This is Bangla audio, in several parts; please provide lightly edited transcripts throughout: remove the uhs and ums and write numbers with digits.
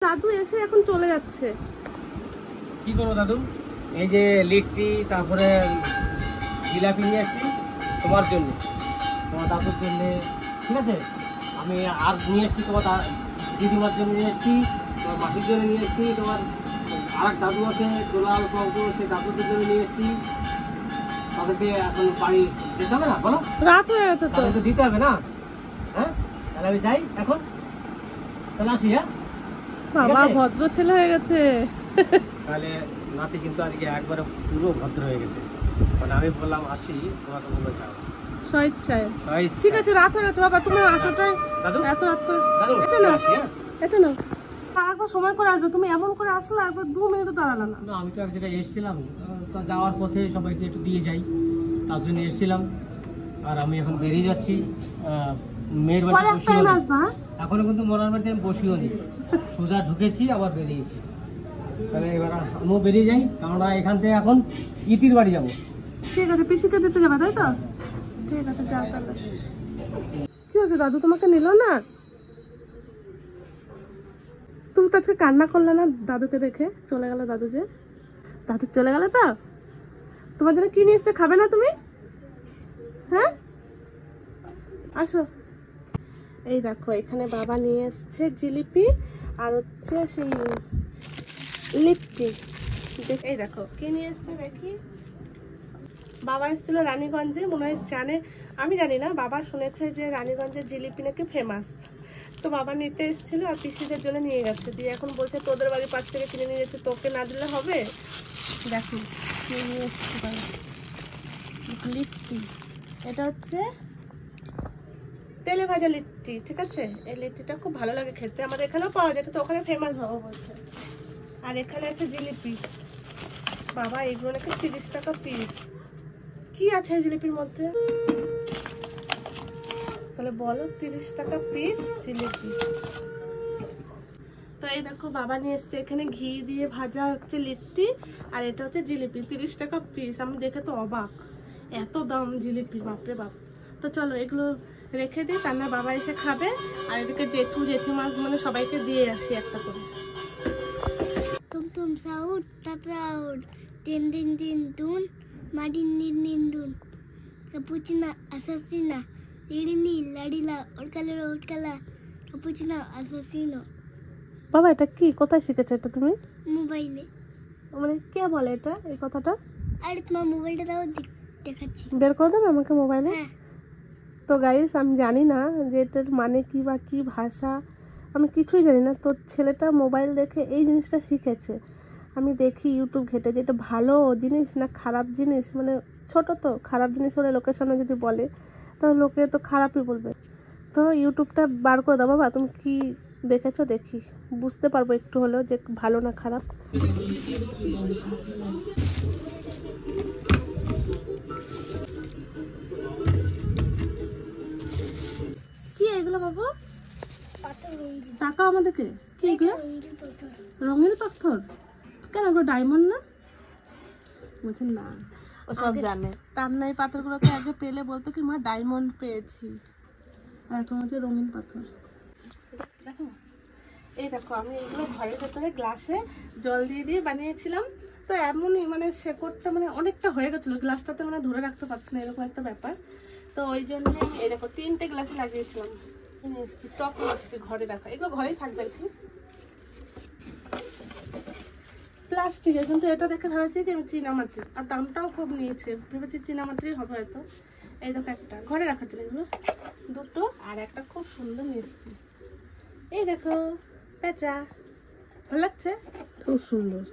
দাদু এসে এখন চলে যাচ্ছে। কি করবো দাদু? এই যে লিট্টি তারপরে জিলাপি নিয়ে আসছি তোমার জন্য, তোমার দাদুর জন্য, ঠিক আছে? আমি আর নিয়ে এসছি তোমার দিদিমার জন্য নিয়ে এসছি, তোমার মাসির জন্য নিয়ে এসছি, তোমার আর এক দাদু আছে দোলাল বাবু, সেই দাদুদের জন্য নিয়ে এসছি। তাদেরকে এখন বাড়ি যেতে হবে না, বলো? রাত হয়ে গেছে তো, তাদেরকে দিতে হবে না? হ্যাঁ, তাহলে আমি যাই এখন, তাহলে আসি। হ্যাঁ বাবা ভদ্র ছেলে হয়ে গেছে। তাহলে নাতি কিন্তু আজকে একবারে পুরো ভদ্র হয়ে গেছে। মানে আমি বললাম আসি, তোমাকে বলে যাও স্বেচ্ছায়। ঠিক আছে, রাত হয়ে গেছে বাবা, তুমি আসাটাই এত রাত করে। এটা না, এটা না, আরেকবার সময় করে আসবে। তুমি এমন করে আসলে একবার 2 মিনিটও দাঁড়ালো না। আমি তো এক জায়গায় এসেছিলাম, যাওয়ার পথে সবাইকে একটু দিয়ে যাই, তার জন্য এসেছিলাম। আর আমি এখন বেরিয়ে যাচ্ছি মেয়ের বাড়িতে। এখনো কিন্তু মরার বাড়িতে আমি বসিও নি, সোজা ঢুকেছি আবার বেরিয়েছি। তাহলে এবার আমিও বেরিয়ে যাই, কারণ এখান থেকে এখন ইতির বাড়ি যাবো। ঠিক আছে, পিসিকে দিতে যাবে তাই তো? ঠিক আছে, যাও তাহলে। কি হয়েছে দাদু, তোমাকে নিল না? তুমি তো আজকে কান্না করলে না দাদুকে দেখে? চলে গেল দাদু, যে দাদু চলে গেল তো। তোমার জন্য কি নিয়ে এসছে, খাবে না তুমি? হ্যাঁ, আসো। এই দেখো, এখানে বাবা নিয়ে এসছে জিলিপি আর হচ্ছে সেই লিট্টি। এই দেখো কি নিয়ে এসছে দেখি। বাবা এসেছিল রানীগঞ্জে, মনে হয় জানে, আমি জানি না, বাবা শুনেছে যে রানীগঞ্জের জিলিপি নাকি ফেমাস। তো বাবা নিতে এসেছিল আর পিসিদের জন্য নিয়ে গেছে। দিয়ে এখন বলছে তোদের বাড়ির পাশ থেকে কিনে নিয়ে যাচ্ছে, তোকে না দিলে হবে। দেখো নিয়ে এসছে বাবা লিট্টি। এটা হচ্ছে তেলে ভাজা লিট্টি, ঠিক আছে? এই লিট্টিটা খুব ভালো লাগে খেতে, আমাদের এখানেও পাওয়া যায়, কিন্তু ওখানে ফেমাস বাবা বলছে। আর এখানে আছে জিলিপি। বাবা এগুলো নাকি 30 টাকা পিস। কি আছে এই জিলিপির মধ্যে তাহলে বলো? 30 টাকা পিস জিলিপি। তো এই দেখো বাবা নিয়ে এসছে এখানে ঘি দিয়ে ভাজা হচ্ছে লিট্টি, আর এটা হচ্ছে জিলিপি, 30 টাকা পিস। আমি দেখে তো অবাক, এত দাম জিলিপি, বাপরে বাপ। তো চলো এগুলো রেখে দিই, তার না বাবা এসে খাবে। আর এদিকে জেঠু জেঠিমা মানে সবাইকে দিয়ে আসি একটা করে। টুমটুম সাউড তাপরাউড দিন দিন দিন দুন মাডিন দিন দিন দুন কাপুচিনা আসাসিনা লিলি লাডিলা ওরকালা ওরকালা কাপুচিনা আসাসিনো। বাবা এটা কি, কোথায় শিখেছো এটা তুমি? মোবাইলে। মানে কে বলে এটা, এই কথাটা? আরে তোমার মোবাইলটা দাও, দেখাচ্ছি। বের করে দেবে আমাকে মোবাইলে? হ্যাঁ। তো গাইস আমি জানি না যে এটার মানে কি বা কি ভাষা, আমি কিছুই জানি না। তো ছেলেটা মোবাইল দেখে এই জিনিসটা শিখেছে। আমি দেখি ইউটিউব ঘেটে যে এটা ভালো জিনিস না খারাপ জিনিস, মানে ছোট তো, খারাপ জিনিস হলে লোকের সামনে যদি বলে তাহলে লোকে তো খারাপই বলবে। তো ইউটিউবটা বার করে দাও বাবা, তুমি কি দেখেছো দেখি, বুঝতে পারবো একটু হলেও যে ভালো না খারাপ। কি এগুলো বাবু? টাকা আমাদেরকে কি এগুলো? রঙিন পাথর? কেন এগুলো ডায়মন্ড না? বলছে না, ওসব জানে। তার নাই পাথরগুলোকে আগে পেলে বলতো কি মা ডায়মন্ড পেয়েছি, আর এখন হচ্ছে রঙিন পাথর। দেখো এই দেখো, আমি এগুলো ঘরের ভেতরে গ্লাসে জল দিয়ে দিয়ে বানিয়েছিলাম। তো এমনই মানে শেকড়টা মানে অনেকটা হয়ে গেছিলো, গ্লাসটাতে মানে ধরে রাখতে পারছি না, এরকম একটা ব্যাপার। তো ওই জন্যে এই দেখো 3টে গ্লাসে লাগিয়েছিলাম। এসছি টপ এসছি ঘরে রাখা, এগুলো ঘরেই থাকবে আর কি, প্লাস্টিকের। কিন্তু এটা দেখে ভেবেছি কি চীনামাটির, আর দামটাও খুব নিয়েছে, ভেবেছি চীনামাটিরই হবে হয়তো। এই দেখো একটা ঘরে রাখার জন্য, এগুলো 2টো, আর একটা খুব সুন্দর নিয়ে এসছি। এই দেখো পেঁচা, ভালো লাগছে, খুব সুন্দর।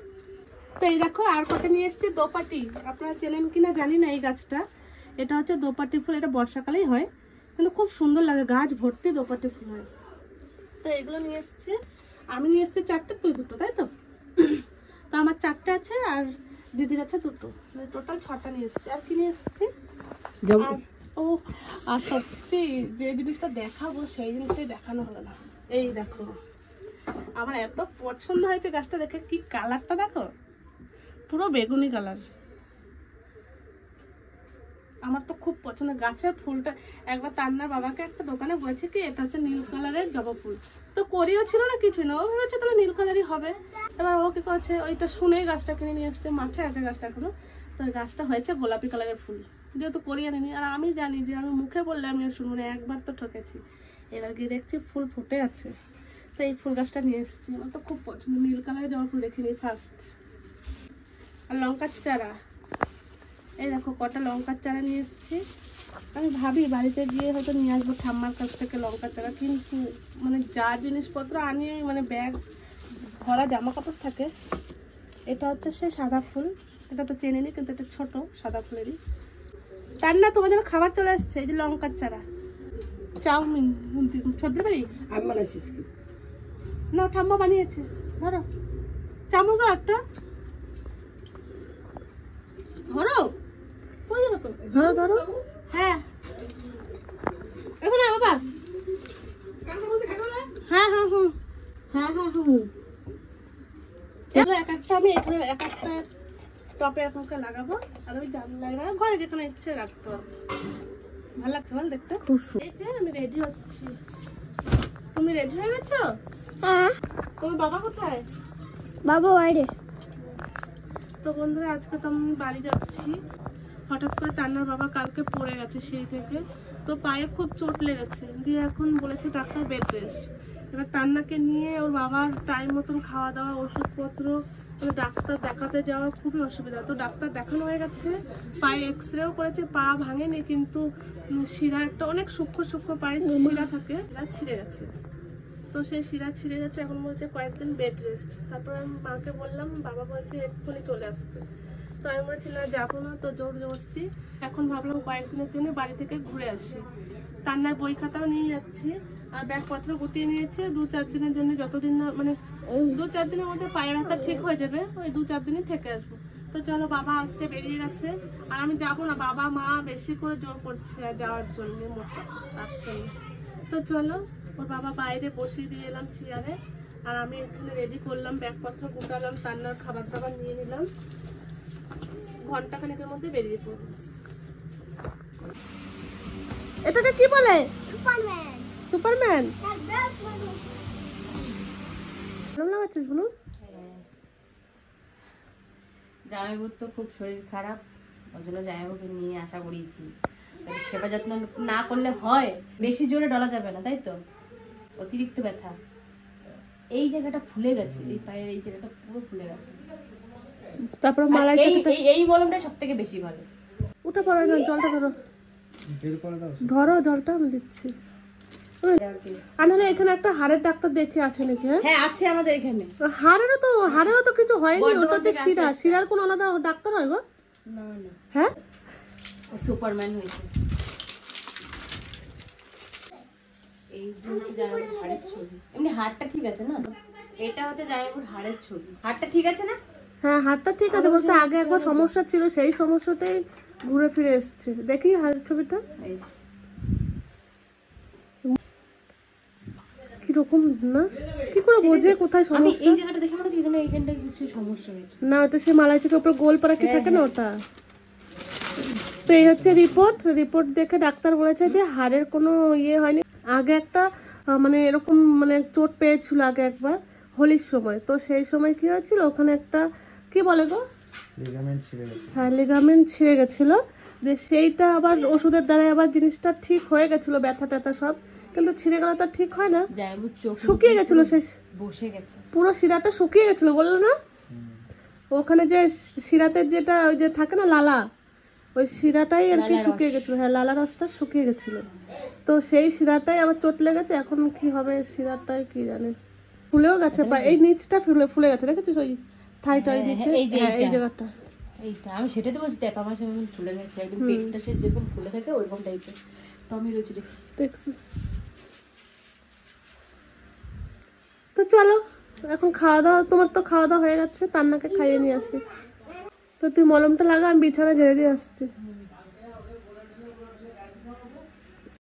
তো এই দেখো আর কটা নিয়ে এসছি দোপাটি। আপনারা চেনেন কিনা জানি না এই গাছটা, এটা হচ্ছে দোপাটি ফুল, এটা বর্ষাকালেই হয়, কিন্তু খুব সুন্দর লাগে, গাছ ভর্তি দোপাটি ফুল হয়। তো এগুলো নিয়ে এসছি, আমি নিয়ে এসছি 4টে, তুই 2টো, তাই তো? তো আমার 4টে আছে আর দিদির আছে 2টো, মানে টোটাল 6টা নিয়ে এসছি। আর কি নিয়ে এসছি? ও আর সত্যি যে জিনিসটা দেখাবো সেই জিনিসটাই দেখানো হলো না। এই দেখো আমার এত পছন্দ হয়েছে গাছটা দেখে, কি কালারটা দেখো, পুরো বেগুনি কালার। আমার তো খুব পছন্দ গাছের ফুলটা। একবার তান্নার বাবাকে একটা দোকানে বলেছে কি এটা হচ্ছে নীল কালারের জবা ফুল, তো করিও ছিল না কিছু না, ও ভেবেছে তাহলে নীল কালারই হবে। এবার ও কি করছে, ওইটা শুনেই গাছটা কিনে নিয়ে এসছে, মাঠে আছে গাছটা এখনো। তো ওই গাছটা হয়েছে গোলাপি কালারের ফুল, যেহেতু করিয়ে আনিনি। আর আমি জানি যে আমি মুখে বললে আমিও শুনবো না, একবার তো ঠকেছি। এবার গিয়ে দেখছি ফুল ফুটে আছে, তো এই ফুল গাছটা নিয়ে এসেছি। আমার তো খুব পছন্দ, নীল কালারের জবা ফুল দেখিনি ফার্স্ট। আর লঙ্কার চারা, এই দেখো কটা লঙ্কার চারা নিয়ে এসেছি। আমি ভাবি বাড়িতে গিয়ে হয়তো নিয়ে আসবো ঠাম্মার কাছ থেকে লঙ্কার চারা, কিন্তু মানে যা জিনিসপত্র আনি মানে ব্যাগ ভরা জামা কাপড় থাকে। এটা হচ্ছে সে সাদা ফুল, এটা তো চেনে নি, কিন্তু এটা ছোট সাদা ফুলেরই। তার না তোমার জন্য খাবার চলে আসছে, এই যে লঙ্কার চারা, চাউমিন ছোট পারি আমি বানাইছি না, ঠাম্মা বানিয়েছে। ধরো চামচ দাও একটা, ধরো পড়ে যাবে তো, ধরো ধরো। হ্যাঁ এখন বাবা, হ্যাঁ হ্যাঁ হুম, হ্যাঁ হ্যাঁ হুম। এগুলো এক একটা আমি এখানে এক একটা টপে এখনকে লাগাবো, আর ওই জানলায় মানে ঘরে যেখানে ইচ্ছে রাখতে পারবো। ভালো লাগছে বল দেখতে। এই যে আমি রেডি হচ্ছি, তুমি রেডি হয়ে গেছো? হ্যাঁ। তোমার বাবা কোথায়? বাবা বাইরে। তো বন্ধুরা আজকে তো আমি বাড়ি যাচ্ছি। হঠাৎ করে তান্নার বাবা কালকে পড়ে গেছে সেই থেকে, তো পায়ে খুব চোট লেগেছে, দিয়ে এখন বলেছে ডাক্তার বেড রেস্ট। এবার তান্নাকে নিয়ে ওর বাবার টাইম মতন খাওয়া দাওয়া ওষুধপত্র, ডাক্তার দেখাতে যাওয়া খুবই অসুবিধা। তো ডাক্তার দেখানো হয়ে গেছে, পায়ে এক্সরেও করেছে, পা ভাঙেনি, কিন্তু শিরা একটা অনেক সূক্ষ্ম সূক্ষ্ম পায়ে শিরা থাকে, ছিঁড়ে গেছে। তো সেই শিরা ছিঁড়ে গেছে, এখন বলছে কয়েকদিন বেড রেস্ট। তারপর আমি মাকে বললাম, বাবা বলছে এক্ষুনি চলে আসতে। তো আমি বলছি না যাবো না, তো জোর জবরদস্তি এখন ভাবলাম কয়েকদিনের জন্য বাড়ি থেকে ঘুরে আসি। তান্নার বই খাতাও নিয়ে যাচ্ছি, আর ব্যাগপত্র গুটিয়ে নিয়েছে 2-4 দিনের জন্য, যতদিন না মানে 2-4 দিনের মধ্যে পায়ের ব্যথা ঠিক হয়ে যাবে, ওই 2-4 দিনই থেকে আসবো। তো চলো, বাবা আসছে, বেরিয়ে গেছে, আর আমি যাবো না, বাবা মা বেশি করে জোর করছে যাওয়ার জন্য, মোটা তার জন্য। তো চলো, ওর বাবা বাইরে বসিয়ে দিয়ে এলাম চেয়ারে, আর আমি এখানে রেডি করলাম, ব্যাগপত্র গুটালাম, তান্নার খাবার দাবার নিয়ে নিলাম, ঘন্টাখানেকের মধ্যে বেরিয়ে পড়বো। এটাকে কি বলে? সুপারম্যান। সুপারম্যান। তার ব্রাশ মানে ভালো লাগাচ্ছিস বলু? জামাইবুর তো খুব শরীর খারাপ, ওই জন্য জামাইবুকে নিয়ে আশা করিয়েছি। সেবা যত্ন না করলে হয়, বেশি জোরে ডলা যাবে না, তাই তো? অতিরিক্ত ব্যথা, এই জায়গাটা ফুলে গেছে, এই পায়ের এই জায়গাটা পুরো ফুলে গেছে। তারপর আর মালাই এই মলমটা সব থেকে বেশি ভালো। উঠে পড়ো, জলটা ধরো, ধরো জলটা আমি দিচ্ছি। আর নাহলে এখানে একটা হাড়ের ডাক্তার দেখে আছে নাকি? হ্যাঁ আছে আমাদের এখানে। হাড়েরও তো কিছু হয়নি, ওটা হচ্ছে শিরা, শিরার কোন আলাদা ডাক্তার হয় গো? না না, হ্যাঁ ও সুপারম্যান হয়েছে। এই যে হচ্ছে জামাইবুর হাড়ের ছবি, এমনি হাড়টা ঠিক আছে না? এটা হচ্ছে জামাইবুর হাড়ের ছবি, হাড়টা ঠিক আছে না? হ্যাঁ হাড়টা ঠিক আছে, বলতে আগে একবার সমস্যা ছিল, সেই সমস্যাতেই ঘুরে ফিরে এসছে। দেখি হাড়ের ছবিটা এই যে। কিরকম না, কি করে বোঝে কোথায় আমি সমস্যা? এই জায়গাটা দেখে মনে হচ্ছে এই জন্য এইখানটা কিছু সমস্যা হয়েছে। না ওটা সে মালাই থেকে উপরে গোল পাড়া কি থাকে না ওটা। তো এই হচ্ছে রিপোর্ট দেখে ডাক্তার বলেছে যে হাড়ের কোনো ইয়ে হয়নি। আগে একটা মানে এরকম মানে চোট পেয়েছিল আগে একবার হোলির সময়, তো সেই সময় কি হয়েছিল ওখানে একটা কি বলে গো, লিগামেন্ট ছিঁড়ে গেছে। হ্যাঁ লিগামেন্ট ছিঁড়ে গেছিল, যে সেইটা আবার ওষুধের দ্বারা আবার জিনিসটা ঠিক হয়ে গেছিল, ব্যথা ট্যাথা সব, কিন্তু ছিঁড়ে গেলে তো ঠিক হয় না, জামাইবুর চোখ শুকিয়ে গেছিল, শেষ বসে গেছে, পুরো শিরাটা শুকিয়ে গেছিল বললো না? ওখানে যে শিরাতে যেটা ওই যে থাকে না লালা, ওই শিরাটাই আর কি শুকিয়ে গেছিল। হ্যাঁ লালা রসটা শুকিয়ে গেছিল, তো সেই শিরাটাই আবার চোট লেগেছে। এখন কি হবে শিরাটাই কি জানে, ফুলেও গেছে, এই নিচটা ফুলে গেছে, দেখেছিস ওই থাইটাই নিচে, এই যে এই জায়গাটা, এইটা আমি সেটাই তো বলছি, ট্যাপা মাছ এমন ফুলে গেছে, একদম পেটটা সে যেরকম ফুলে থাকে ওইরকম টাইপের টমি রয়েছে দেখছি। তো চলো এখন খাওয়া দাওয়া, তোমার তো খাওয়া দাওয়া হয়ে গেছে, তান্নাকে খাইয়ে নিয়ে আসি। তো তুই মলমটা লাগা, আমি বিছানা ঝেড়ে দিয়ে আসছি।